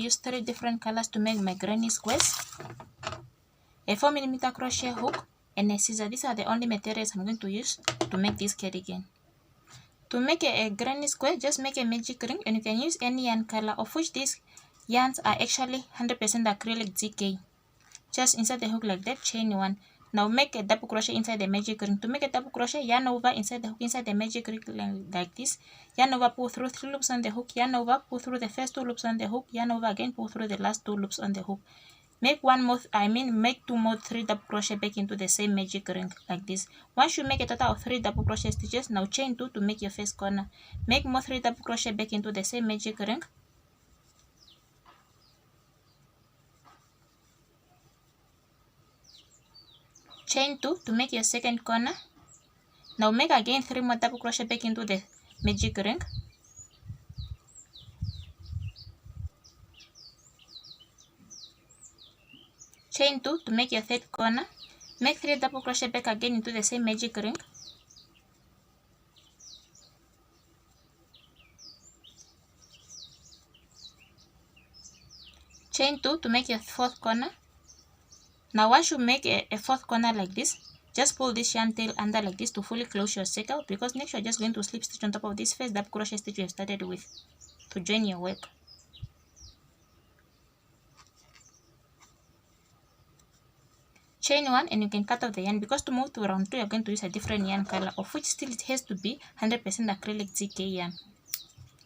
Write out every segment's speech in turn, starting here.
use 3 different colors to make my granny squares, a 4mm crochet hook, and a scissor. These are the only materials I'm going to use to make this cardigan. To make a granny square, just make a magic ring, and you can use any yarn color, of which these yarns are actually 100% acrylic DK. Just insert the hook like that, chain 1. Now make a double crochet inside the magic ring. To make a double crochet, yarn over inside the hook inside the magic ring like this. Yarn over, pull through 3 loops on the hook, yarn over, pull through the first 2 loops on the hook, yarn over again, pull through the last 2 loops on the hook. Make 2 more 3 double crochet back into the same magic ring like this. Once you make a total of 3 double crochet stitches, now chain 2 to make your first corner. Make more 3 double crochet back into the same magic ring. Chain 2 to make your second corner. Now make again 3 more double crochet back into the magic ring. Chain 2 to make your third corner. Make 3 double crochet back again into the same magic ring. Chain 2 to make your fourth corner. Now once you make a fourth corner like this, just pull this yarn tail under like this to fully close your circle, because next you're just going to slip stitch on top of this first double crochet stitch you have started with to join your work. Chain 1 and you can cut off the yarn, because to move to round 2 you're going to use a different yarn color, of which still it has to be 100% acrylic DK yarn.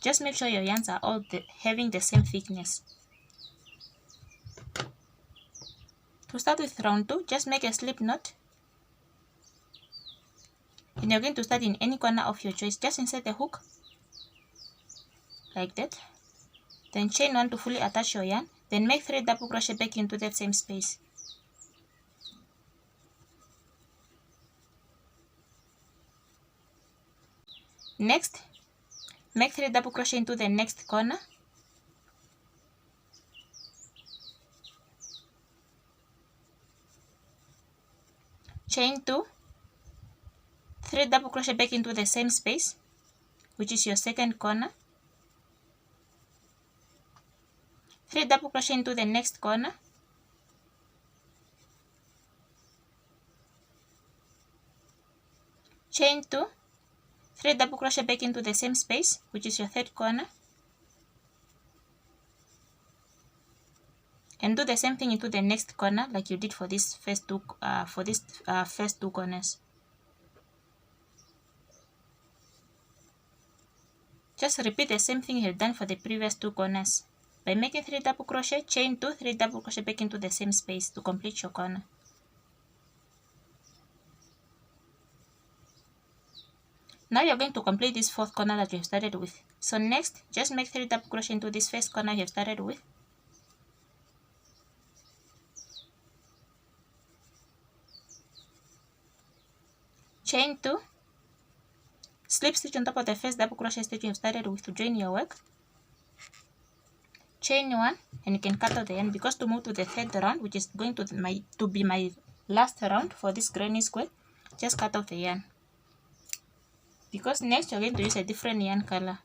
Just make sure your yarns are all having the same thickness. To start with round 2, just make a slip knot, and you're going to start in any corner of your choice. Just insert the hook like that, then chain 1 to fully attach your yarn, then make 3 double crochet back into that same space. Next, make 3 double crochet into the next corner. Chain 2, 3 double crochet back into the same space, which is your second corner. 3 double crochet into the next corner. Chain 2, 3 double crochet back into the same space, which is your third corner. And do the same thing into the next corner like you did for this first two corners. Just repeat the same thing you have done for the previous 2 corners by making 3 double crochet, chain 2, 3 double crochet back into the same space to complete your corner. Now you're going to complete this 4th corner that you have started with. So next, just make 3 double crochet into this first corner you have started with. Chain 2, slip stitch on top of the first double crochet stitch you have started with to join your work. Chain 1, and you can cut out the yarn, because to move to the 3rd round, which is going to be my last round for this granny square, just cut off the yarn, because next you're going to use a different yarn color.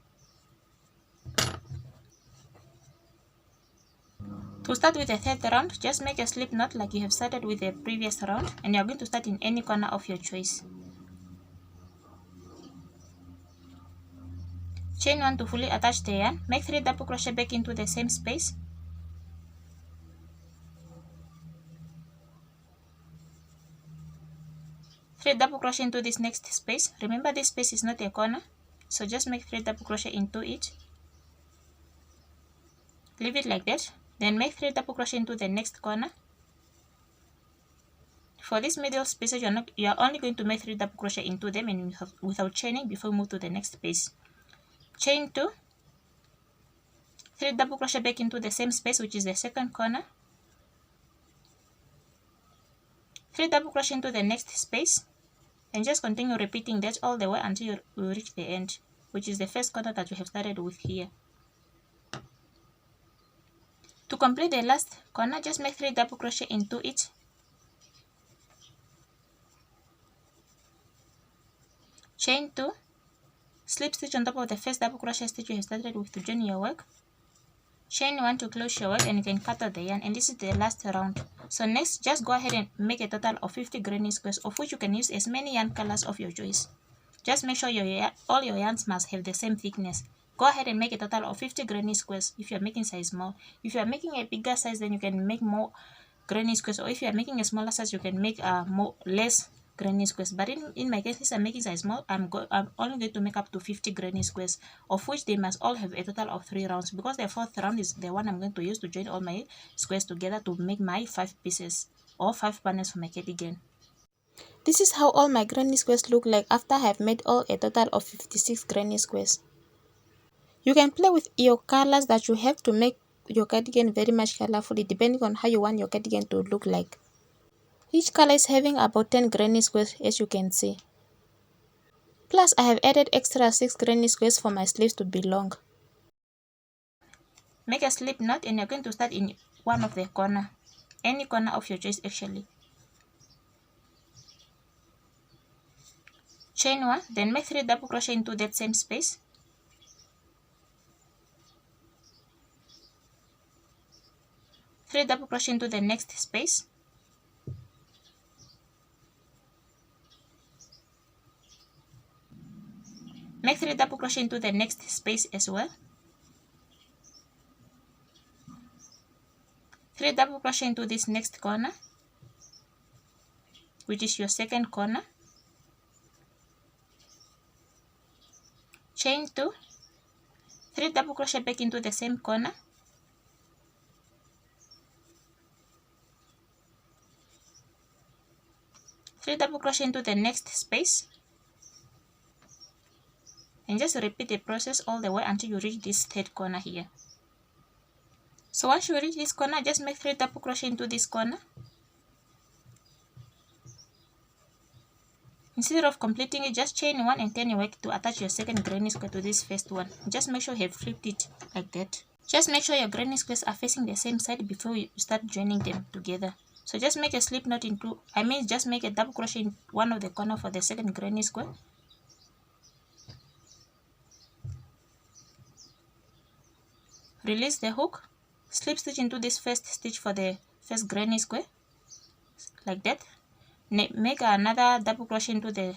To start with the 3rd round, just make a slip knot like you have started with the previous round, and you're going to start in any corner of your choice. Chain 1 to fully attach the yarn, make 3 double crochet back into the same space. Three double crochet into this next space. Remember, this space is not a corner, so just make 3 double crochet into it. Leave it like that, then make 3 double crochet into the next corner. For this middle spaces, you are only going to make 3 double crochet into them and without chaining before you move to the next space. Chain 2, 3 double crochet back into the same space, which is the second corner. 3 double crochet into the next space, and just continue repeating that all the way until you reach the end, which is the first corner that you have started with here. To complete the last corner, just make 3 double crochet into it. Chain 2, slip stitch on top of the first double crochet stitch you have started with to join your work. Chain 1 to close your work, and you can cut out the yarn, and this is the last round. So next, just go ahead and make a total of 50 granny squares, of which you can use as many yarn colors of your choice. Just make sure all your yarns must have the same thickness. Go ahead and make a total of 50 granny squares if you are making size small. If you are making a bigger size, then you can make more granny squares, or if you are making a smaller size, you can make less granny squares. But in my case, since I'm making size small, I'm only going to make up to 50 granny squares, of which they must all have a total of 3 rounds, because the 4th round is the one I'm going to use to join all my squares together to make my 5 pieces or 5 panels for my cardigan. This is how all my granny squares look like after I have made all a total of 56 granny squares. You can play with your colors that you have to make your cardigan very much colorfully, depending on how you want your cardigan to look like. Each color is having about 10 granny squares, as you can see. Plus, I have added extra 6 granny squares for my sleeves to be long. Make a slip knot, and you're going to start in one of the corner, any corner of your choice actually. Chain 1, then make 3 double crochet into that same space. Three double crochet into the next space. Make 3 double crochet into the next space as well. 3 double crochet into this next corner, which is your second corner. Chain 2, 3 double crochet back into the same corner. Three double crochet into the next space, and just repeat the process all the way until you reach this third corner here. So once you reach this corner, just make 3 double crochet into this corner. Instead of completing it, just chain 1 and turn your work to attach your second granny square to this first one. Just make sure you have flipped it like that. Just make sure your granny squares are facing the same side before you start joining them together. So just make a slip knot into, just make a double crochet in one of the corner for the second granny square. Release the hook, slip stitch into this first stitch for the first granny square, like that. Make another double crochet into the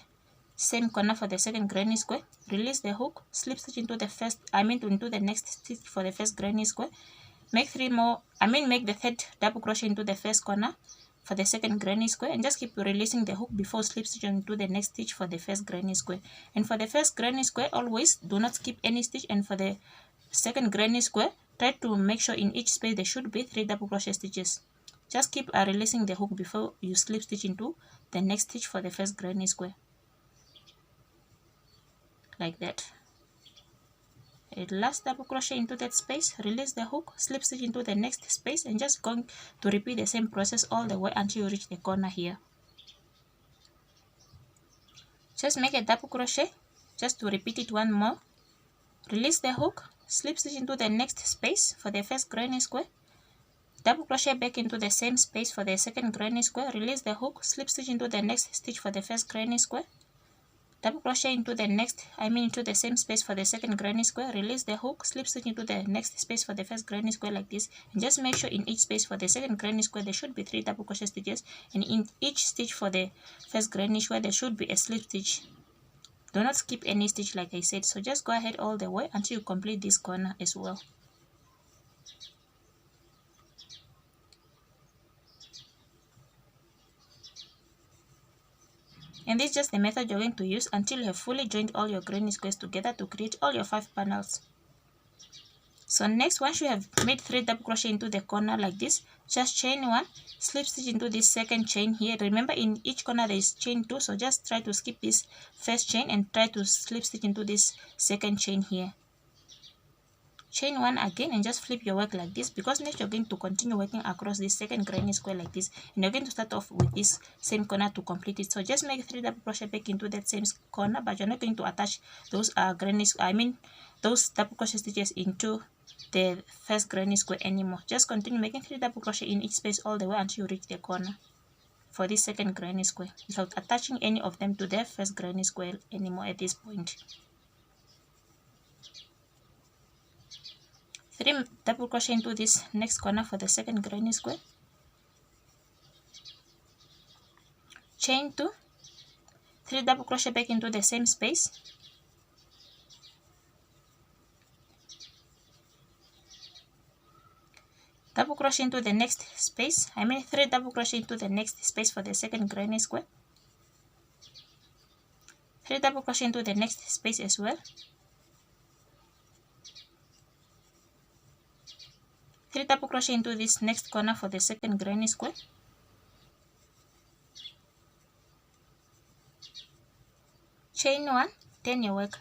same corner for the second granny square. Release the hook, slip stitch into the into the next stitch for the first granny square. Make 3 more, make the third double crochet into the first corner for the second granny square, and just keep releasing the hook before slip stitch into the next stitch for the first granny square. And for the first granny square, always do not skip any stitch, and for the second granny square, try to make sure in each space there should be 3 double crochet stitches. Just keep releasing the hook before you slip stitch into the next stitch for the first granny square, like that. Last double crochet into that space, release the hook, slip stitch into the next space, and just going to repeat the same process all the way until you reach the corner here. Just make a double crochet just to repeat it one more. Release the hook, slip stitch into the next space for the first granny square, double crochet back into the same space for the second granny square, release the hook, slip stitch into the next stitch for the first granny square, double crochet into the next, into the same space for the second granny square, release the hook, slip stitch into the next space for the first granny square, like this. And just make sure in each space for the second granny square there should be 3 double crochet stitches, and in each stitch for the first granny square there should be a slip stitch. Do not skip any stitch like I said. So just go ahead all the way until you complete this corner as well. And this is just the method you're going to use until you have fully joined all your granny squares together to create all your 5 panels. So next, once you have made 3 double crochet into the corner like this, just chain 1, slip stitch into this second chain here. Remember, in each corner there is chain 2, so just try to skip this first chain and try to slip stitch into this second chain here. Chain 1 again and just flip your work like this, because next you're going to continue working across this second granny square like this, and you're going to start off with this same corner to complete it. So just make 3 double crochet back into that same corner, but you're not going to attach those those double crochet stitches into the first granny square anymore. Just continue making 3 double crochet in each space all the way until you reach the corner for this second granny square, without attaching any of them to the first granny square anymore at this point. 3 double crochet into this next corner for the second granny square, chain 2, 3 double crochet back into the same space, double crochet into the next space, 3 double crochet into the next space for the second granny square, 3 double crochet into the next space as well, 3 double crochet into this next corner for the second granny square, chain 1, turn your work.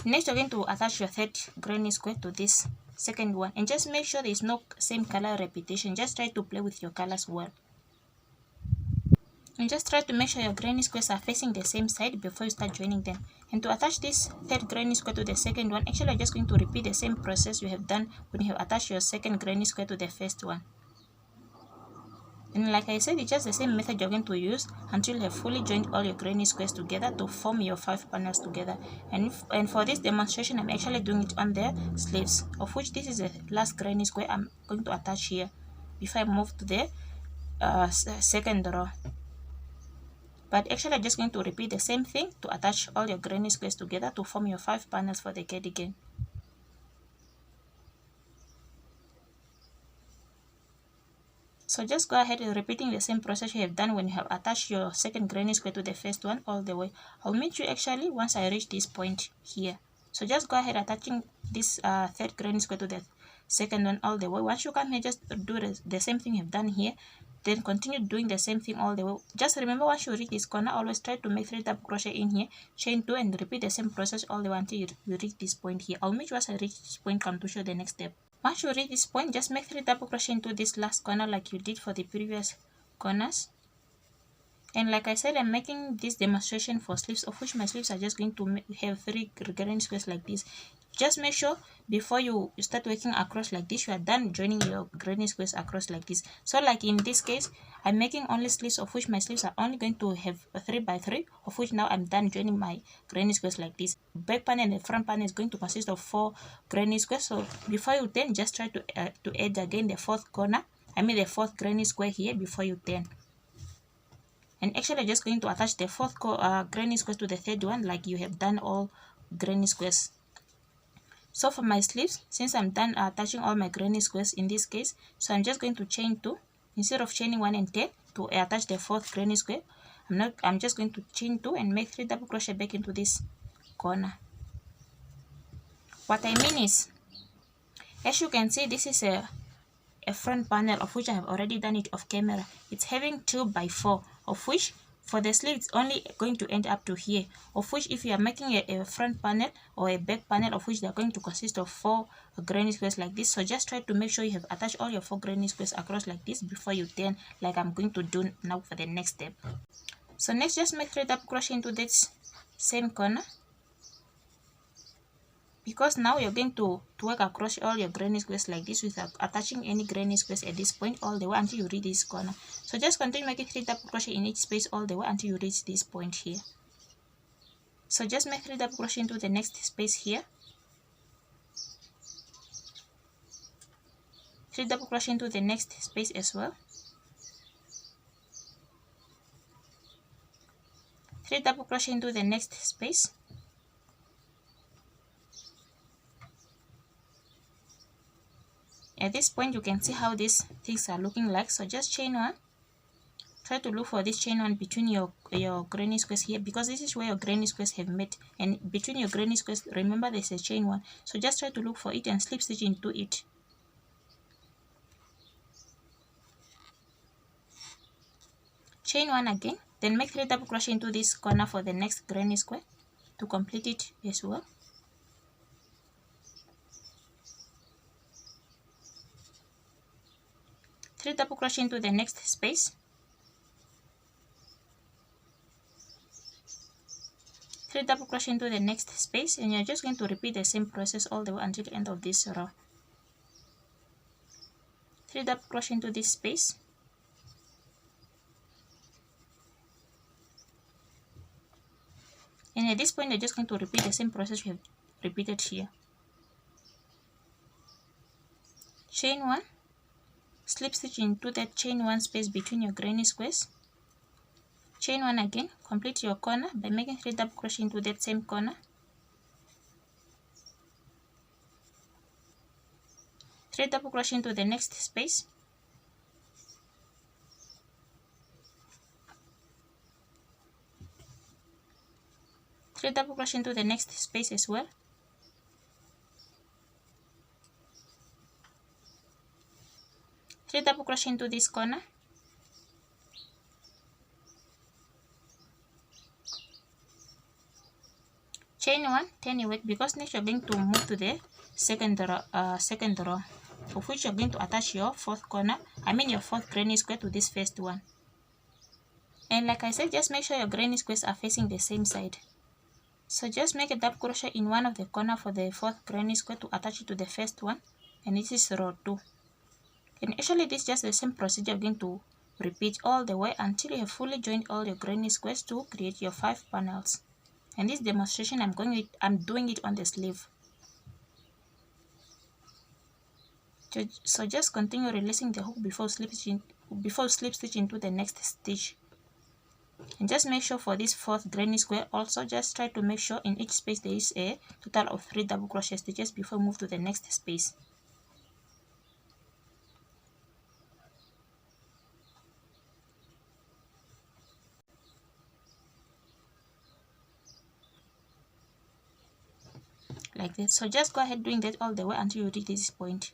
Next you're going to attach your third granny square to this second one, and just make sure there is no same color repetition. Just try to play with your colors well, and just try to make sure your granny squares are facing the same side before you start joining them. And to attach this third granny square to the second one, actually you're just going to repeat the same process you have done when you have attached your second granny square to the first one. And like I said, it's just the same method you're going to use until you have fully joined all your granny squares together to form your 5 panels together. And for this demonstration, I'm actually doing it on the sleeves, of which this is the last granny square I'm going to attach here before I move to the second row. But actually I'm just going to repeat the same thing to attach all your granny squares together to form your 5 panels for the cardigan. So just go ahead and repeating the same process you have done when you have attached your second granny square to the first one all the way. I'll meet you actually once I reach this point here. So just go ahead attaching this third granny square to the second one all the way. Once you come here, just do the same thing you've done here. Then continue doing the same thing all the way. Just remember, once you reach this corner, always try to make 3 double crochet in here, chain 2, and repeat the same process all the way until you reach this point here. I'll meet you once I reach this point, come to show the next step. Once you reach this point, just make 3 double crochet into this last corner like you did for the previous corners. And like I said, I'm making this demonstration for sleeves, of which my sleeves are just going to have 3 granny squares like this. Just make sure before you start working across like this, you are done joining your granny squares across like this. So like in this case, I'm making only sleeves, of which my sleeves are only going to have a 3 by 3, of which now I'm done joining my granny squares like this. Back panel and the front panel is going to consist of 4 granny squares. So before you turn, just try to add again the fourth corner, the fourth granny square here before you turn. And actually just going to attach the fourth granny square to the third one like you have done all granny squares. So for my sleeves, since I'm done attaching all my granny squares in this case, so I'm just going to chain 2 instead of chaining 1 and 10 to attach the fourth granny square. I'm just going to chain 2 and make 3 double crochet back into this corner. What I mean is, as you can see, this is a front panel, of which I have already done it off camera. It's having 2 by 4, of which for the sleeve it's only going to end up to here, of which if you are making a front panel or a back panel, of which they are going to consist of 4 granny squares like this. So just try to make sure you have attached all your 4 granny squares across like this before you turn, like I'm going to do now for the next step. So next, just make 3 double crochet into this same corner, because now you're going to work across all your granny squares like this without attaching any granny squares at this point all the way until you reach this corner. So just continue making 3 double crochet in each space all the way until you reach this point here. So just make 3 double crochet into the next space here, 3 double crochet into the next space as well, 3 double crochet into the next space, at this point you can see how these things are looking like. So just chain 1, try to look for this chain 1 between your granny squares here, because this is where your granny squares have met, and between your granny squares, remember there's a chain 1. So just try to look for it and slip stitch into it. Chain 1 again, then make 3 double crochet into this corner for the next granny square to complete it as well. Three double crochet into the next space, 3 double crochet into the next space, and you're just going to repeat the same process all the way until the end of this row. 3 double crochet into this space, and at this point you're just going to repeat the same process you have repeated here. chain 1, slip stitch into that chain 1 space between your granny squares, chain 1 again, complete your corner by making 3 double crochet into that same corner, 3 double crochet into the next space, three double crochet into the next space as well, three double crochet into this corner, chain 1, turn your work, because next you're going to move to the second row, of which you're going to attach your fourth your fourth granny square to this first one. And like I said, just make sure your granny squares are facing the same side. So just make a double crochet in one of the corner for the fourth granny square to attach it to the first one, and this is row 2. And actually this is just the same procedure you're going to repeat all the way until you have fully joined all your granny squares to create your 5 panels. And this demonstration I'm doing it on the sleeve. So just continue releasing the hook before slip stitch into the next stitch. And just make sure for this fourth granny square also, just try to make sure in each space there is a total of 3 double crochet stitches before move to the next space. Like that. So just go ahead doing that all the way until you reach this point.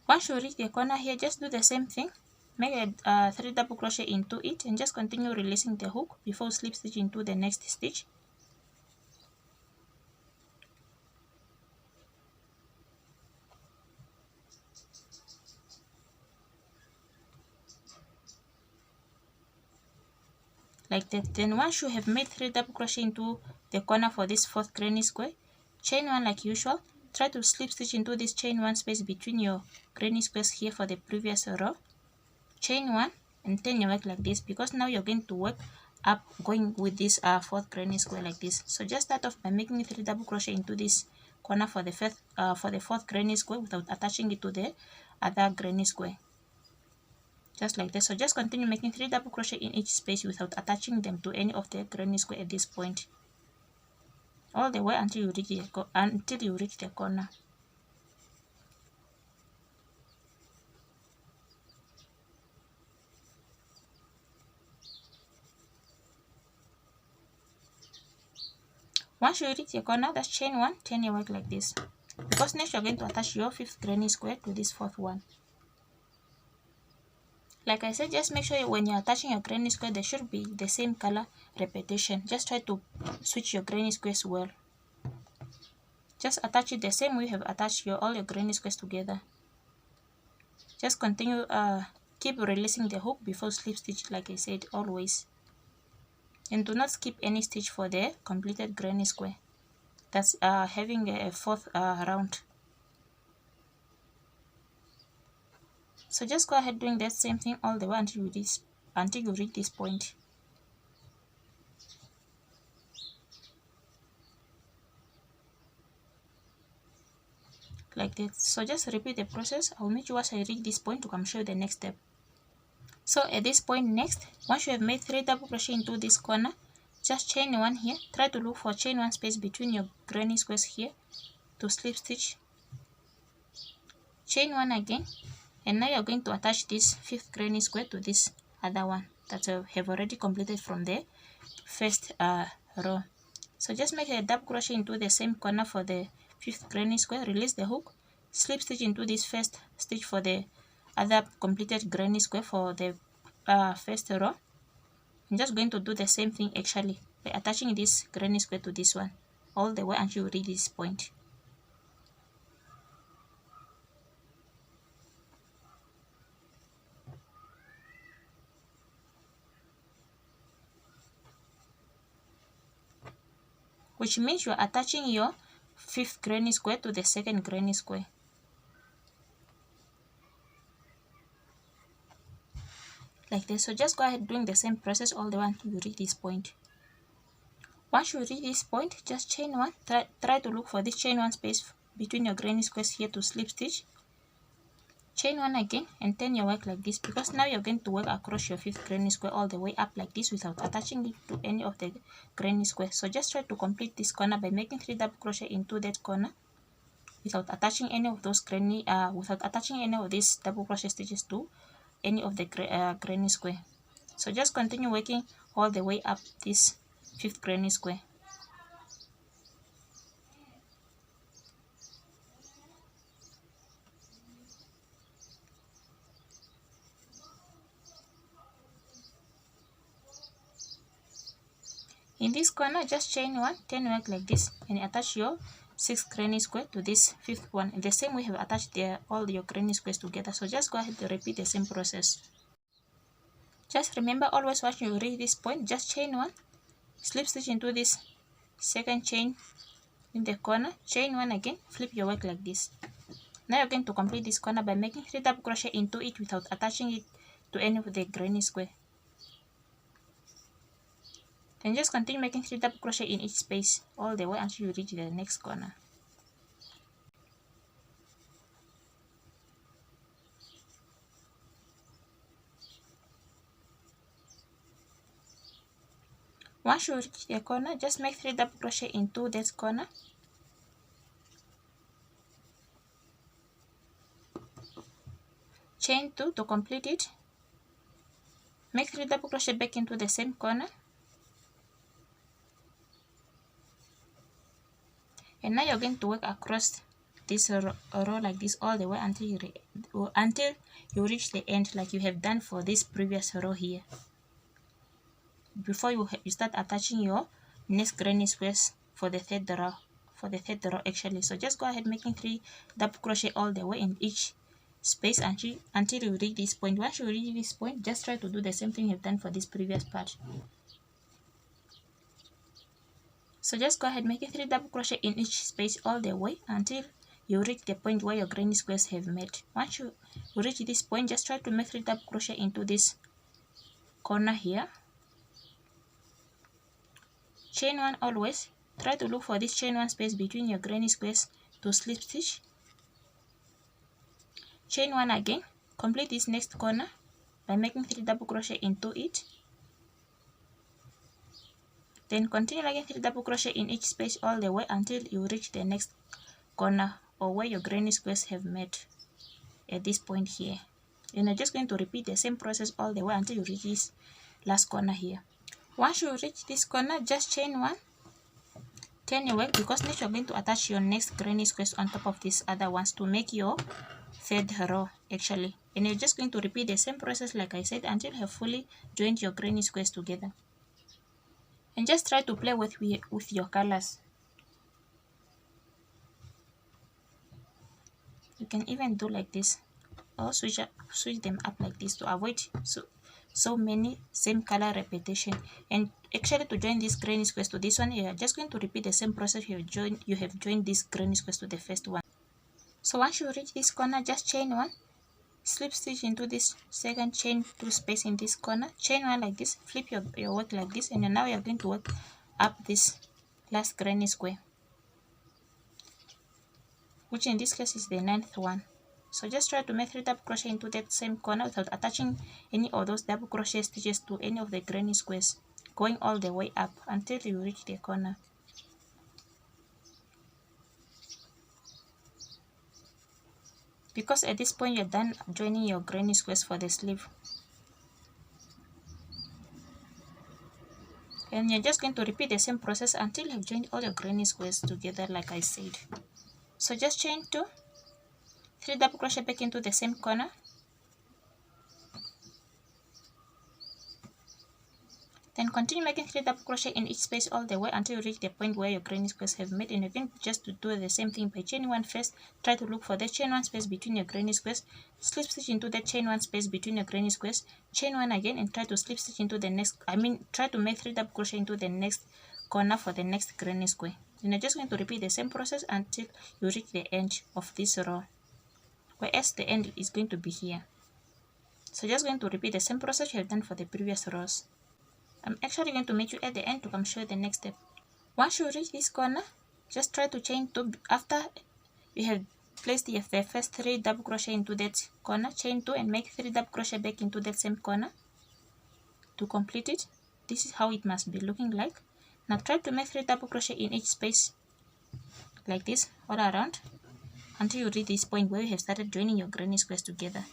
Once you reach the corner here, just do the same thing. Make a 3 double crochet into it and just continue releasing the hook before slip stitch into the next stitch. Like that. Then once you have made 3 double crochet into the corner for this fourth granny square, chain 1 like usual. Try to slip stitch into this chain 1 space between your granny squares here for the previous row. Chain 1 and turn your work like this, because now you're going to work up going with this fourth granny square like this. So just start off by making 3 double crochet into this corner for the fourth granny square without attaching it to the other granny square, just like this. So just continue making 3 double crochet in each space without attaching them to any of the granny square at this point, all the way until you reach the corner. Once you reach the corner, that's chain 1, turn your work like this, because next you're going to attach your 5th granny square to this 4th one. Like I said, just make sure when you're attaching your granny square, there should be the same color repetition. Just try to switch your granny squares well. Just attach it the same way you have attached all your granny squares together. Just continue, keep releasing the hook before slip stitch, like I said, always. And do not skip any stitch for the completed granny square that's having a 4th round. So just go ahead doing that same thing all the way until you reach this point. Like that. So just repeat the process. I'll meet you once I reach this point to come show you the next step. So at this point next, once you have made 3 double crochet into this corner, just chain 1 here. Try to look for chain 1 space between your granny squares here to slip stitch. Chain 1 again, and now you're going to attach this 5th granny square to this other one that I have already completed from the first row. So just make a double crochet into the same corner for the 5th granny square, release the hook, slip stitch into this first stitch for the other completed granny square for the first row. I'm just going to do the same thing actually by attaching this granny square to this one all the way until you reach this point. Which means you are attaching your 5th granny square to the 2nd granny square. Like this. So just go ahead doing the same process all the way until you reach this point. Once you reach this point, just chain 1. Try to look for this chain 1 space between your granny squares here to slip stitch. chain 1 again and turn your work like this, because now you're going to work across your 5th granny square all the way up like this without attaching it to any of the granny square. So just try to complete this corner by making 3 double crochet into that corner without attaching any of those these double crochet stitches to any of the granny square. So just continue working all the way up this 5th granny square. In this corner, just chain 1, turn work like this, and attach your 6th granny square to this 5th one. In the same way, you have attached all your granny squares together. So just go ahead and repeat the same process. Just remember, always once you reach this point, just chain 1, slip stitch into this second chain in the corner, chain 1 again, flip your work like this. Now you're going to complete this corner by making 3 double crochet into it without attaching it to any of the granny square. Then just continue making 3 double crochet in each space all the way until you reach the next corner. Once you reach the corner, just make 3 double crochet into that corner. Chain 2 to complete it. Make 3 double crochet back into the same corner. And now you're going to work across this row like this all the way until you reach the end, like you have done for this previous row here, before you start attaching your next granny squares for the third row actually. So just go ahead making 3 double crochet all the way in each space until you reach this point. Once you reach this point, just try to do the same thing you've done for this previous part. So just go ahead making 3 double crochet in each space all the way until you reach the point where your granny squares have met. Once you reach this point, just try to make 3 double crochet into this corner here. Chain 1 always. Try to look for this chain 1 space between your granny squares to slip stitch. Chain 1 again. Complete this next corner by making 3 double crochet into it. Then continue making 3 double crochet in each space all the way until you reach the next corner, or where your granny squares have met at this point here. And you're just going to repeat the same process all the way until you reach this last corner here. Once you reach this corner, just chain 1, turn your work, because next you're going to attach your next granny squares on top of these other ones to make your third row actually. And you're just going to repeat the same process like I said until you have fully joined your granny squares together. And just try to play with your colors. You can even do like this, or switch them up like this to avoid so many same color repetition. And actually, to join this granny squares to this one, you are just going to repeat the same process you have joined this granny squares to the first one. So once you reach this corner, just chain 1, slip stitch into this second chain 2 space in this corner, chain 1 like this, flip your work like this, and now you're going to work up this last granny square, which in this case is the 9th one. So just try to make 3 double crochet into that same corner without attaching any of those double crochet stitches to any of the granny squares, going all the way up until you reach the corner. Because at this point you're done joining your granny squares for the sleeve. And you're just going to repeat the same process until you've joined all your granny squares together like I said. So just chain 2, 3 double crochet back into the same corner. Then continue making 3 double crochet in each space all the way until you reach the point where your granny squares have met. And again, just to do the same thing by chaining 1 first, try to look for the chain 1 space between your granny squares, slip stitch into that chain 1 space between your granny squares, chain 1 again, and try to slip stitch into the next, try to make 3 double crochet into the next corner for the next granny square. And you're just going to repeat the same process until you reach the end of this row, whereas the end is going to be here. So just going to repeat the same process you have done for the previous rows. I'm actually going to meet you at the end to come show you the next step. Once you reach this corner, just try to chain 2 after you have place the first 3 double crochet into that corner, chain 2 and make 3 double crochet back into that same corner to complete it. This is how it must be looking like. Now try to make 3 double crochet in each space like this all around until you reach this point where you have started joining your granny squares together.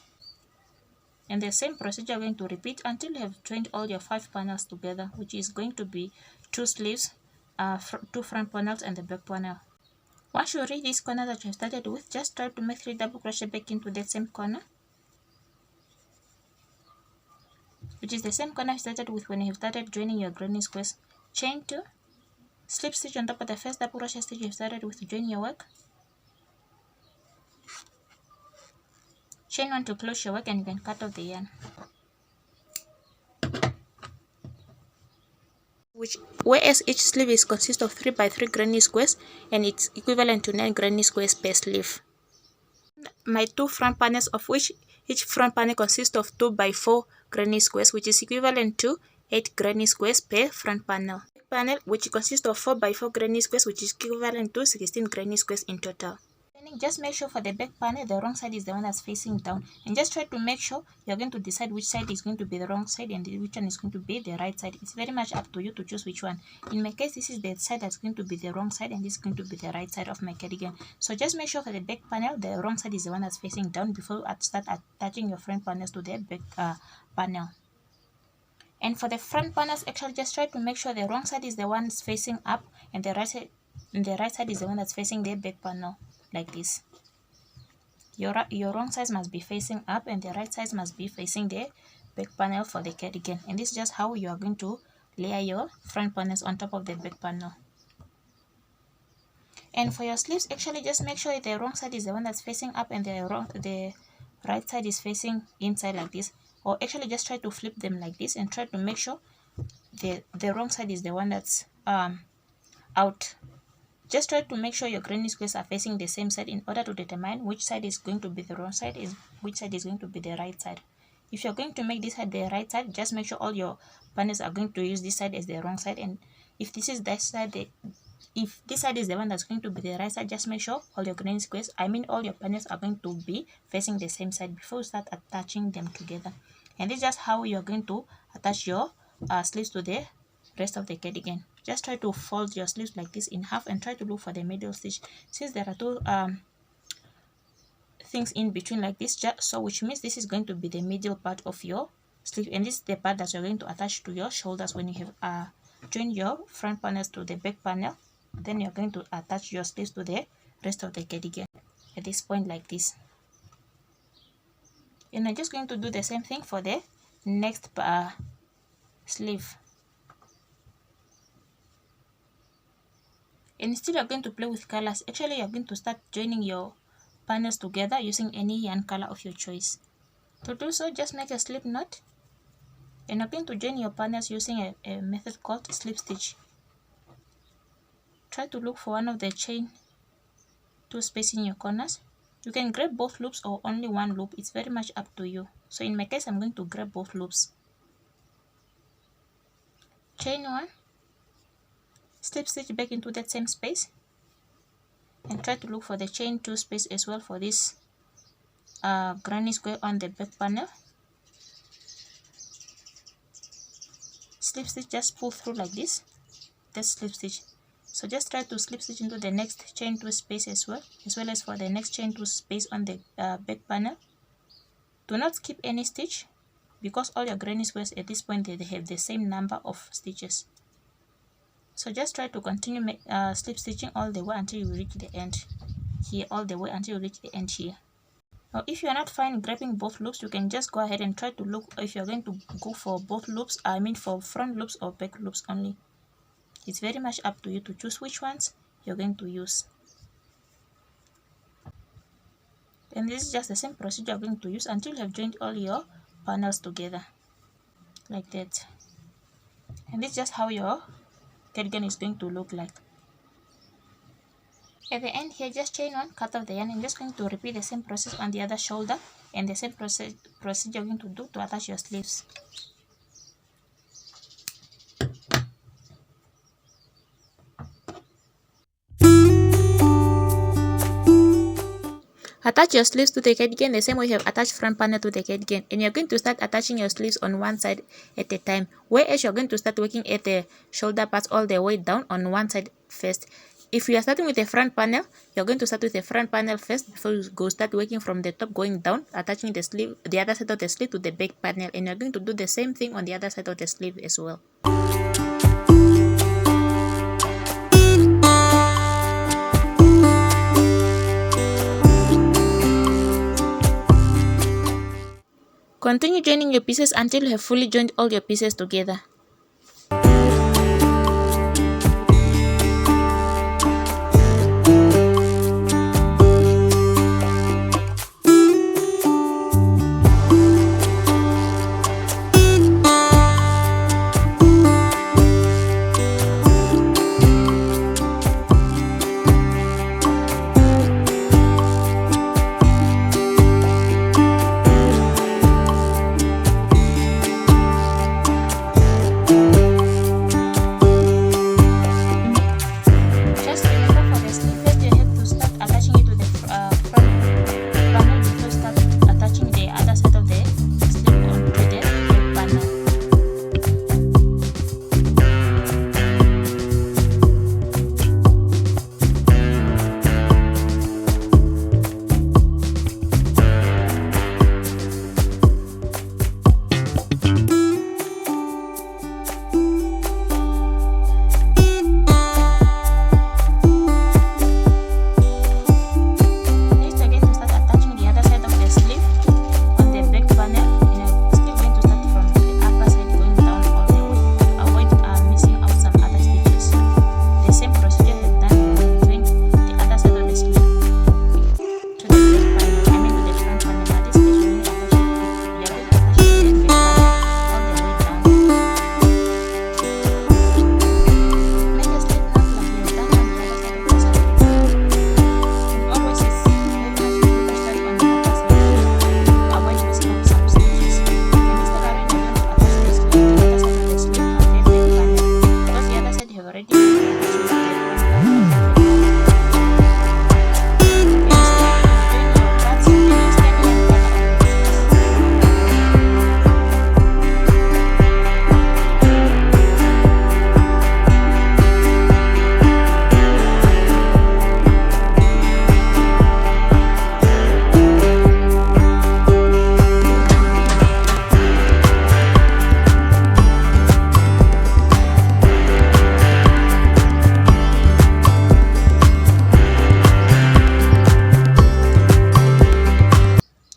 And the same procedure you're going to repeat until you have joined all your 5 panels together, which is going to be 2 sleeves, 2 front panels and the back panel. Once you reach this corner that you have started with, just try to make 3 double crochet back into that same corner, which is the same corner you started with when you have started joining your granny squares. Chain 2, slip stitch on top of the first double crochet stitch you have started with to join your work. Chain 1 to close your work and you can cut off the yarn. Whereas each sleeve is consists of 3 by 3 granny squares and it's equivalent to 9 granny squares per sleeve. My 2 front panels, of which each front panel consists of 2 by 4 granny squares, which is equivalent to 8 granny squares per front panel. Panel which consists of 4 by 4 granny squares, which is equivalent to 16 granny squares in total. Just make sure for the back panel the wrong side is the one that's facing down, and just try to make sure you're going to decide which side is going to be the wrong side and which one is going to be the right side. It's very much up to you to choose which one. In my case, this is the side that's going to be the wrong side and this is going to be the right side of my cardigan. So just make sure for the back panel the wrong side is the one that's facing down before you start attaching your front panels to the back panel. And for the front panels, actually just try to make sure the wrong side is the one that's facing up and the right side is the one that's facing the back panel, like this. Your wrong side must be facing up and the right side must be facing the back panel for the cardigan. And this is just how you are going to layer your front panels on top of the back panel. And for your sleeves, actually just make sure the wrong side is the one that's facing up and the right side is facing inside, like this. Or actually just try to flip them like this and try to make sure the wrong side is the one that's out. Just try to make sure your granny squares are facing the same side in order to determine which side is going to be the wrong side, which side is going to be the right side. If you're going to make this side the right side, just make sure all your panels are going to use this side as the wrong side. And if this is that side, if this side is the one that's going to be the right side, just make sure all your granny squares, all your panels are going to be facing the same side before you start attaching them together. And this is just how you're going to attach your sleeves to the rest of the cardigan. Just try to fold your sleeves like this in half and try to look for the middle stitch, since there are 2 things in between like this, so which means this is going to be the middle part of your sleeve, and this is the part that you're going to attach to your shoulders when you have joined your front panels to the back panel. Then you're going to attach your sleeves to the rest of the cardigan at this point like this. And I'm just going to do the same thing for the next sleeve. And still you're going to play with colors. Actually, you're going to start joining your panels together using any yarn color of your choice. To do so, just make a slip knot, and you're going to join your panels using a method called slip stitch. Try to look for one of the chain 2 spaces in your corners. You can grab both loops or only one loop. It's very much up to you. So in my case, I'm going to grab both loops. Chain 1, slip stitch back into that same space, and try to look for the chain 2 space as well for this granny square on the back panel. Slip stitch, just pull through like this. That's slip stitch. So just try to slip stitch into the next chain 2 space as well as for the next chain 2 space on the back panel. Do not skip any stitch, because all your granny squares at this point they have the same number of stitches. So just try to continue slip stitching all the way until you reach the end here, Now if you are not fine grabbing both loops, you can just go ahead and try to look if you're going to go for both loops, for front loops or back loops only. It's very much up to you to choose which ones you're going to use. And this is just the same procedure you're going to use until you have joined all your panels together, like that. And this is just how your cardigan is going to look like. At the end here, just chain 1, cut off the yarn, and just going to repeat the same process on the other shoulder, and the same procedure you're going to do to attach your sleeves. Attach your sleeves to the cardigan the same way you have attached front panel to the cardigan, and you're going to start attaching your sleeves on one side at a time, whereas you're going to start working at the shoulder parts all the way down on one side first. If you are starting with the front panel, you're going to start with the front panel first before you start working from the top going down, attaching the sleeve, the other side of the sleeve to the back panel, and you're going to do the same thing on the other side of the sleeve as well. Continue joining your pieces until you have fully joined all your pieces together.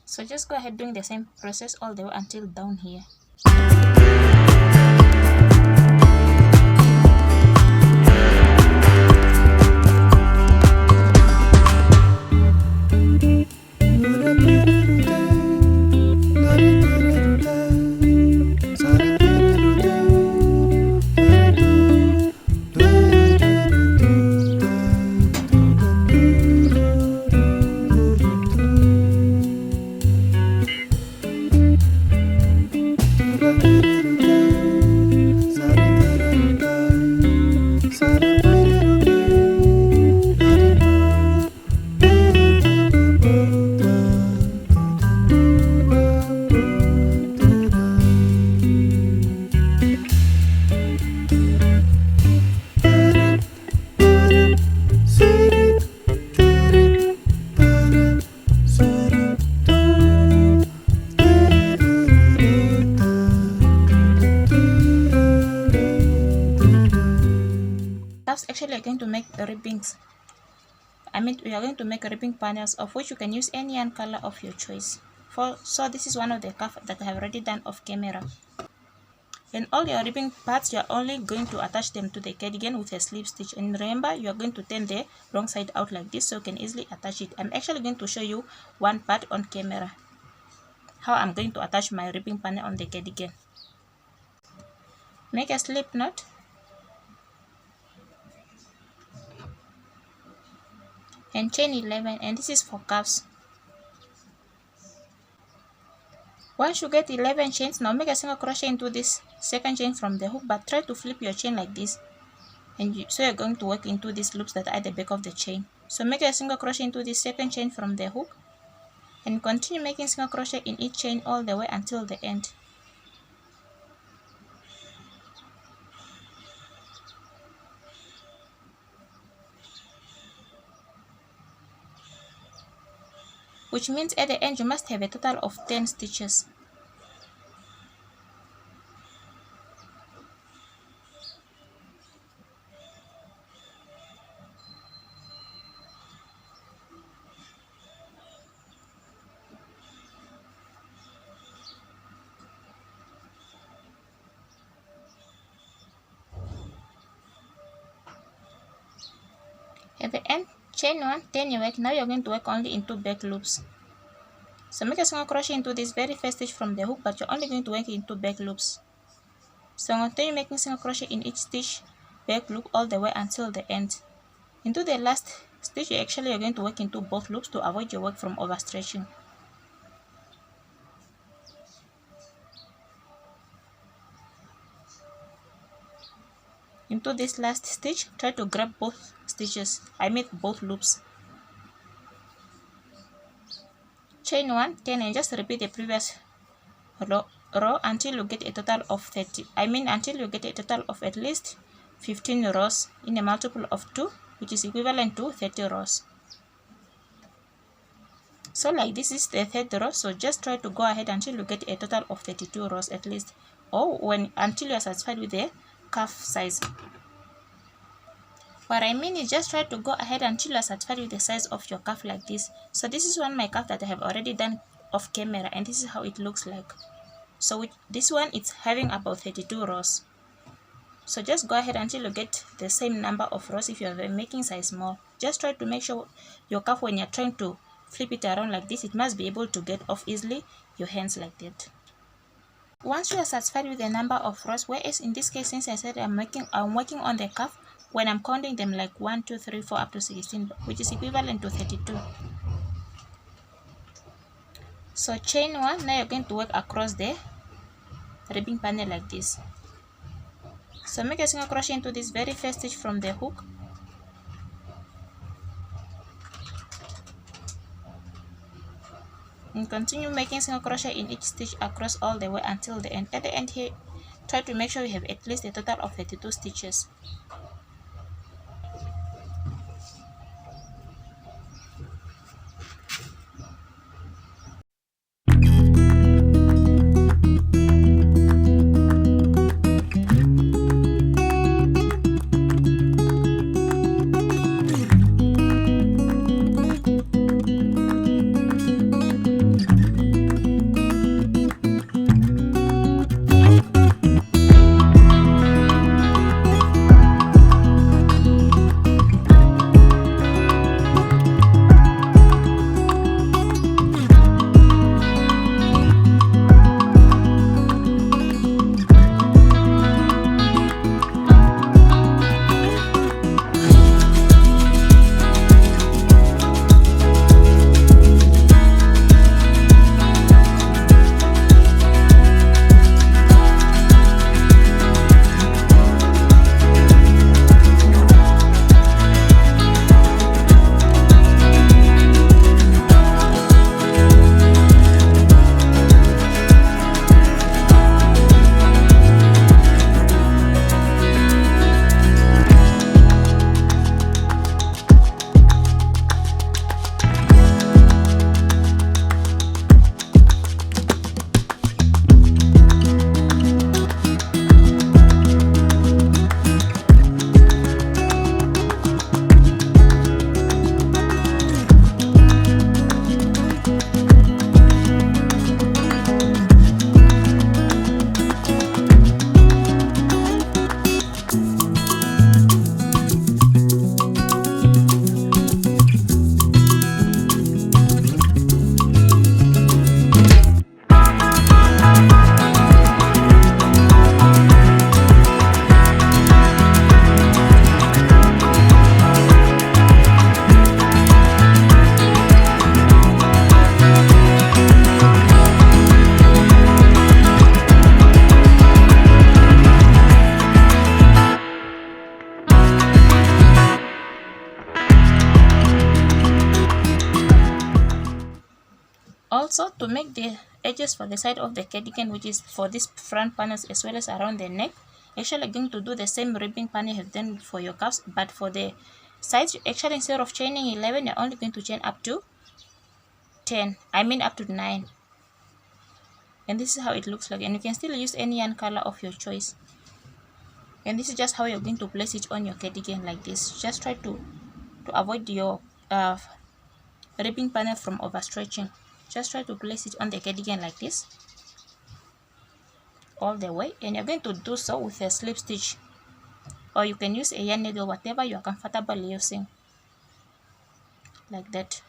So just go ahead doing the same process all the way until down here. Actually, you're going to make ribbings. We are going to make ribbing panels, of which you can use any yarn color of your choice. So this is one of the cuff that I have already done off camera. And all your ribbing parts, you are only going to attach them to the cardigan with a slip stitch. And remember, you are going to turn the wrong side out like this so you can easily attach it. I'm actually going to show you one part on camera, how I'm going to attach my ribbing panel on the cardigan. Make a slip knot. And chain 11, and this is for cuffs. Once you get 11 chains, now make a single crochet into this second chain from the hook, but try to flip your chain like this, and so you're going to work into these loops that are at the back of the chain. So make a single crochet into this second chain from the hook, and continue making single crochet in each chain all the way until the end. Which means at the end you must have a total of 10 stitches. At the end, chain 1, turn your work. Now you're going to work only in 2 back loops. So make a single crochet into this very first stitch from the hook, but you're only going to work in 2 back loops. So continue making single crochet in each stitch, back loop all the way until the end. Into the last stitch, you're going to work into both loops to avoid your work from overstretching. Into this last stitch, try to grab both stitches, both loops. Chain 1, 10, and just repeat the previous row until you get a total of 30. Until you get a total of at least 15 rows in a multiple of 2, which is equivalent to 30 rows. So like this is the third row, so just try to go ahead until you get a total of 32 rows at least, or until you are satisfied with the cuff size. What I mean is just try to go ahead until you are satisfied with the size of your cuff like this. So this is my cuff that I have already done off camera, and this is how it looks like. So with this one, it's having about 32 rows. So just go ahead until you get the same number of rows if you are making size small. Just try to make sure your cuff, when you're trying to flip it around like this, it must be able to get off easily your hands like that. Once you are satisfied with the number of rows, whereas in this case, since I said I'm working on the cuff, when I'm counting them like 1, 2, 3, 4 up to 16, which is equivalent to 32. So chain 1, now you're going to work across the ribbing panel like this. So make a single crochet into this very first stitch from the hook. And continue making single crochet in each stitch across all the way until the end. At the end here, try to make sure you have at least a total of 32 stitches. Also, to make the edges for the side of the cardigan, which is for these front panels as well as around the neck, actually going to do the same ribbing panel you have done for your cuffs, but for the sides, actually instead of chaining 11, you're only going to chain up to 10. I mean up to 9. And this is how it looks like, and you can still use any yarn color of your choice. And this is just how you're going to place it on your cardigan like this. Just try to avoid your ribbing panel from overstretching. Just try to place it on the cardigan like this all the way, and you're going to do so with a slip stitch, or you can use a yarn needle, whatever you are comfortable using, like that.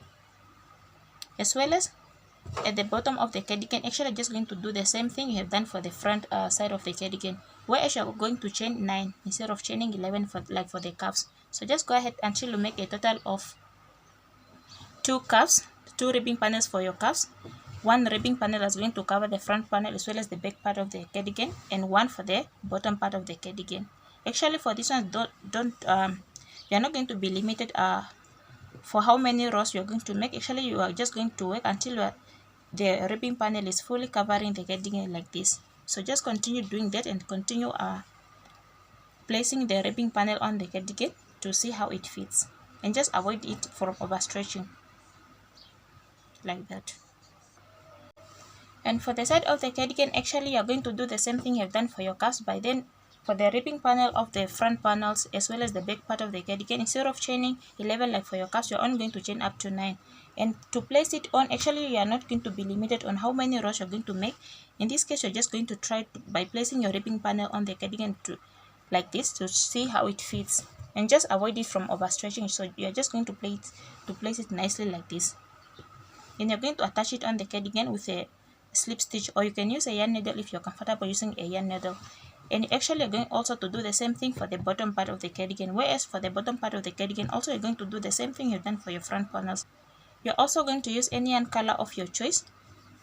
As well as at the bottom of the cardigan, actually just going to do the same thing you have done for the front side of the cardigan, where actually you're going to chain 9 instead of chaining 11 for the cuffs. So just go ahead until you make a total of 2 cuffs, 2 ribbing panels for your cuffs. 1 ribbing panel is going to cover the front panel as well as the back part of the cardigan, and 1 for the bottom part of the cardigan. Actually, for this one, you're not going to be limited for how many rows you're going to make. Actually, you are just going to work until the ribbing panel is fully covering the cardigan like this. So just continue doing that and continue placing the ribbing panel on the cardigan to see how it fits, and just avoid it from overstretching like that. And for the side of the cardigan, actually you're going to do the same thing you've done for your cuffs, but then for the ribbing panel of the front panels as well as the back part of the cardigan, instead of chaining 11 like for your cuffs, you're only going to chain up to 9. And to place it on, actually you are not going to be limited on how many rows you're going to make. In this case, you're just going to try by placing your ribbing panel on the cardigan like this to see how it fits, and just avoid it from overstretching. So you're just going to place it nicely like this, and you're going to attach it on the cardigan with a slip stitch, or you can use a yarn needle if you're comfortable using a yarn needle. And actually you're going also to do the same thing for the bottom part of the cardigan, whereas for the bottom part of the cardigan also you're going to do the same thing you've done for your front panels. You're also going to use any yarn color of your choice,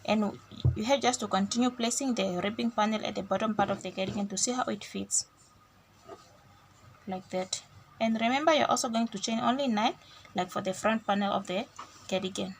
and you have just to continue placing the ribbing panel at the bottom part of the cardigan to see how it fits like that. And remember, you're also going to chain only 9 like for the front panel of the cardigan.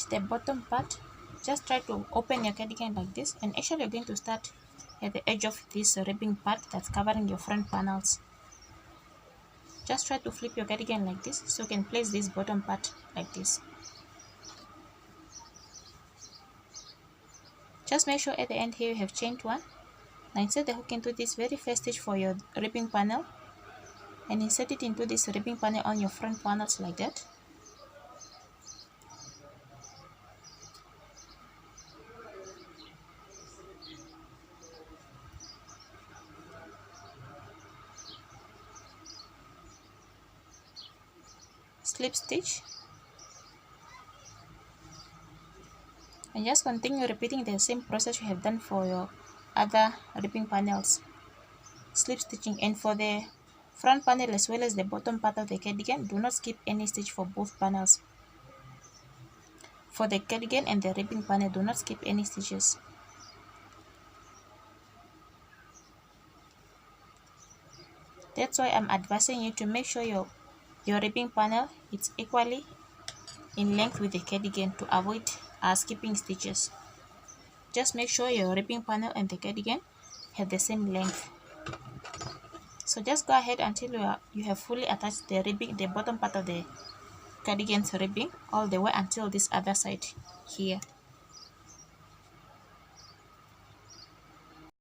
The bottom part, just try to open your cardigan like this, and actually you're going to start at the edge of this ribbing part that's covering your front panels. Just try to flip your cardigan like this so you can place this bottom part like this. Just make sure at the end here you have chained 1. Now insert the hook into this very first stitch for your ribbing panel, and insert it into this ribbing panel on your front panels like that. Slip stitch, and just continue repeating the same process you have done for your other ribbing panels, slip stitching. And for the front panel as well as the bottom part of the cardigan, do not skip any stitch for both panels. For the cardigan and the ribbing panel, do not skip any stitches. That's why I'm advising you to make sure your ribbing panel is equally in length with the cardigan to avoid skipping stitches. Just make sure your ribbing panel and the cardigan have the same length. So just go ahead until you have fully attached the ribbing, the bottom part of the cardigan's ribbing, all the way until this other side here.